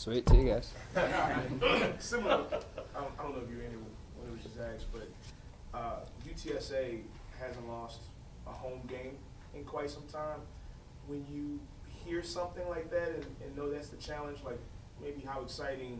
Sweet. See you guys. Similar, I don't know if you were in when it was just asked, but UTSA hasn't lost a home game in quite some time. When you hear something like that and know that's the challenge, like maybe how exciting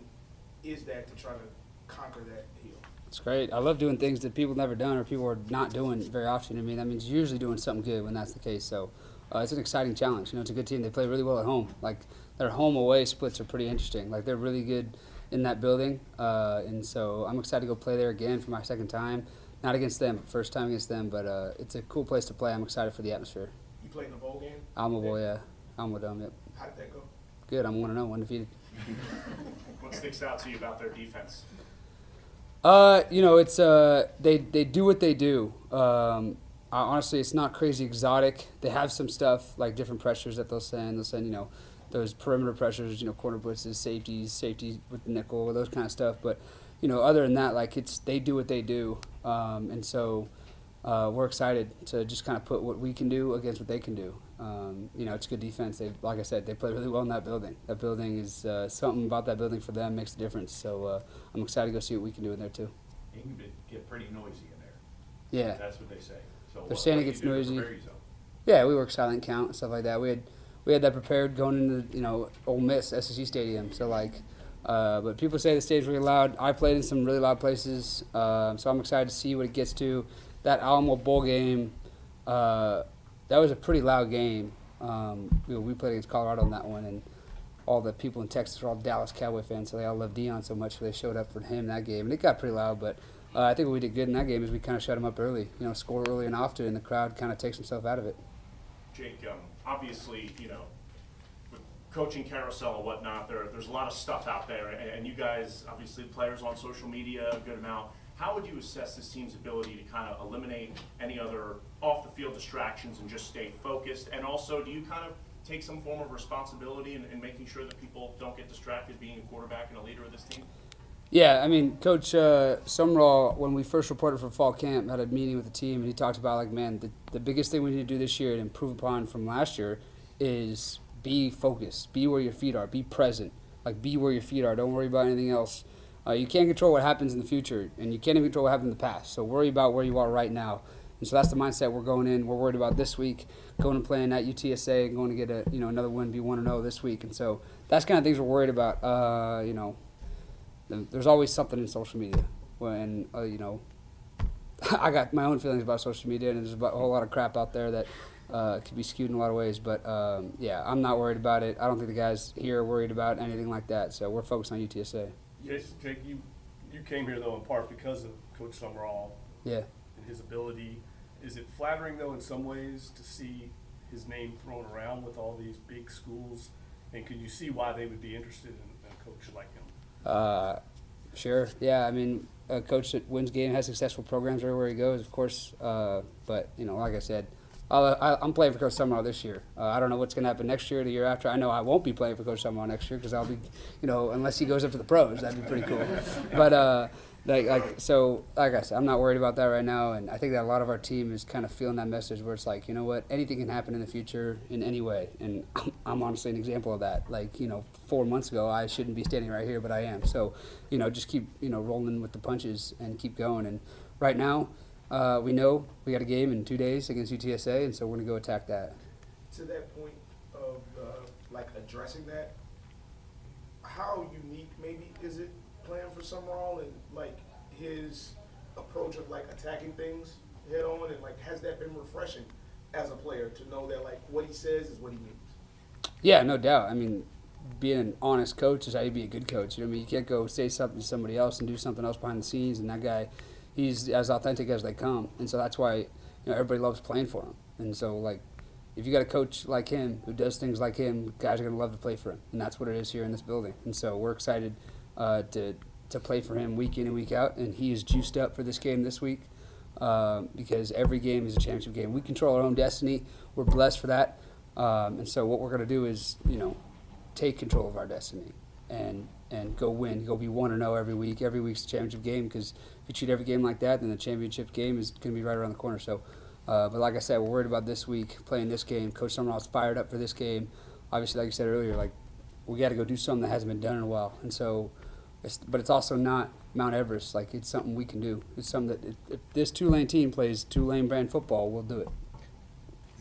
is that to try to conquer that hill? It's great. I love doing things that people never done or people are not doing very often. I mean, that means you're usually doing something good when that's the case. So it's an exciting challenge. You know, it's a good team. They play really well at home. Like their home away splits are pretty interesting. Like they're really good in that building, and so I'm excited to go play there again for my second time. Not against them, but first time against them. But it's a cool place to play. I'm excited for the atmosphere. You played in a bowl game? Alma Bowl, yeah. Alma Dome, yep. How did that go? Good. I'm 1-0, undefeated. What sticks out to you about their defense? You know, it's they do what they do. Honestly, it's not crazy exotic. They have some stuff like different pressures that they'll send. They'll send, you know, those perimeter pressures, you know, corner blitzes, safety with the nickel, those kind of stuff. But you know, other than that, like they do what they do, and so we're excited to just kind of put what we can do against what they can do. You know, it's good defense. Like I said, they play really well in that building. That building is something about that building for them makes a difference. So I'm excited to go see what we can do in there too. It can get pretty noisy in there. Yeah. That's what they say. So They're saying it gets noisy. To prepare yourself? Yeah, we work silent count and stuff like that. We had that prepared going into, you know, Ole Miss SSU Stadium. So like, but people say the stage really loud. I played in some really loud places, so I'm excited to see what it gets to. That Alamo Bowl game, that was a pretty loud game. You know, we played against Colorado in that one, and all the people in Texas are all Dallas Cowboy fans, so they all love Deion so much, so they showed up for him that game, and it got pretty loud. But I think what we did good in that game is we kind of shut them up early. You know, score early and often, and the crowd kind of takes himself out of it. Jake, obviously, you know, with coaching carousel and whatnot, there's a lot of stuff out there, and you guys, obviously, players on social media, a good amount. How would you assess this team's ability to kind of eliminate any other off-the-field distractions and just stay focused? And also, do you kind of take some form of responsibility in making sure that people don't get distracted being a quarterback and a leader of this team? Yeah, I mean, Coach Sumrall, when we first reported for fall camp, had a meeting with the team, and he talked about, like, man, the biggest thing we need to do this year and improve upon from last year is be focused, be where your feet are, be present, like, be where your feet are, don't worry about anything else. You can't control what happens in the future, and you can't even control what happened in the past, so worry about where you are right now. And so that's the mindset we're going in. We're worried about this week, going and playing at UTSA and going to get another win, be 1-0 this week. And so that's kind of things we're worried about. You know, there's always something in social media. When, you know, I got my own feelings about social media, and there's a whole lot of crap out there that could be skewed in a lot of ways. But, yeah, I'm not worried about it. I don't think the guys here are worried about anything like that. So we're focused on UTSA. Yes, Jake, you came here, though, in part because of Coach Sumrall. Yeah. And his ability. Is it flattering, though, in some ways to see his name thrown around with all these big schools? And can you see why they would be interested in a coach like him? Sure. Yeah, I mean, a coach that wins games, has successful programs everywhere he goes, of course. But, you know, like I said, I'm playing for Coach Sumrall this year. I don't know what's going to happen next year or the year after. I know I won't be playing for Coach Sumrall next year because I'll be, you know, unless he goes up to the pros. That'd be pretty cool. But, like I said, I'm not worried about that right now, and I think that a lot of our team is kind of feeling that message where it's like, you know what, anything can happen in the future in any way, and I'm honestly an example of that. Like, you know, 4 months ago, I shouldn't be standing right here, but I am. So, you know, just keep, you know, rolling with the punches and keep going. And right now, we know we got a game in 2 days against UTSA, and so we're going to go attack that. To that point of, like, addressing that, how unique maybe is it playing for Sumrall and, like, his approach of, like, attacking things head on, and, like, has that been refreshing as a player to know that, like, what he says is what he means? Yeah, no doubt. I mean, being an honest coach is how you be a good coach. You know what I mean? You can't go say something to somebody else and do something else behind the scenes, and that guy, he's as authentic as they come. And so that's why, you know, everybody loves playing for him. And so, like, if you got a coach like him who does things like him, guys are going to love to play for him. And that's what it is here in this building. And so we're excited to play for him week in and week out. And he is juiced up for this game this week because every game is a championship game. We control our own destiny. We're blessed for that. And so what we're going to do is, you know, take control of our destiny and go win, go be 1-0 every week. Every week's a championship game because if you treat every game like that, then the championship game is going to be right around the corner. So, but like I said, we're worried about this week, playing this game. Coach Sumrall's fired up for this game. Obviously, like you said earlier, like we got to go do something that hasn't been done in a while. And so, but it's also not Mount Everest. Like, it's something we can do. It's something that if this Tulane team plays Tulane brand football, we'll do it.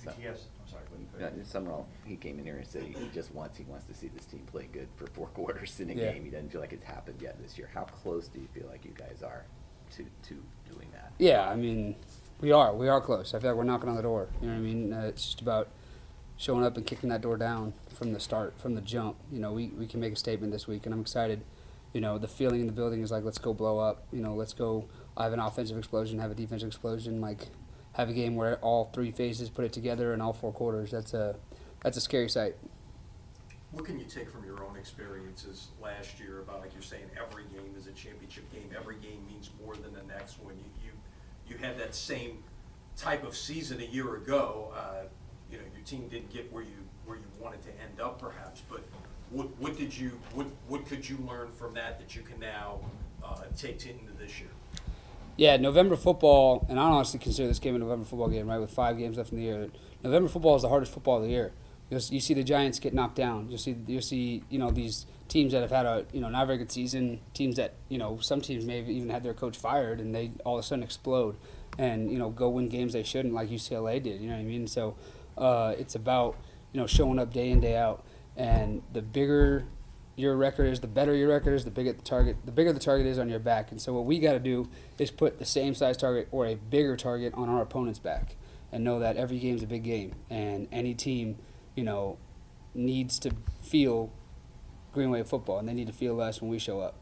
UTS, I'm sorry, go Yeah, ahead. Summerall, he came in here and said he wants to see this team play good for 4 quarters in a Yeah. game. He doesn't feel like it's happened yet this year. How close do you feel like you guys are to doing that? Yeah, I mean, we are close. I feel like we're knocking on the door. You know what I mean? It's just about showing up and kicking that door down from the start, from the jump. You know, we can make a statement this week, and I'm excited. You know, the feeling in the building is like, let's go blow up. You know, let's go have an offensive explosion, have a defensive explosion, like have a game where all 3 phases put it together in all 4 quarters. That's a scary sight. What can you take from your own experiences last year about, like you're saying, every game is a championship game, every game means more than the next one? You had that same type of season a year ago. You know, your team didn't get where you wanted to end up, perhaps. But what could you learn from that you can now take into this year? Yeah, November football, and I honestly consider this game a November football game, right, with 5 games left in the year. November football is the hardest football of the year. You see the Giants get knocked down. You see these teams that have had a not very good season. Teams that some teams may have even had their coach fired, and they all of a sudden explode, and go win games they shouldn't, like UCLA did. You know what I mean? So it's about showing up day in, day out, and the bigger your record is, the better your record is, the bigger the target is on your back. And so what we got to do is put the same size target or a bigger target on our opponent's back, and know that every game's a big game, and any team needs to feel Green Wave football, and they need to feel us when we show up.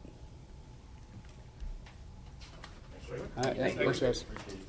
All right, yeah, thanks, guys. Appreciate it.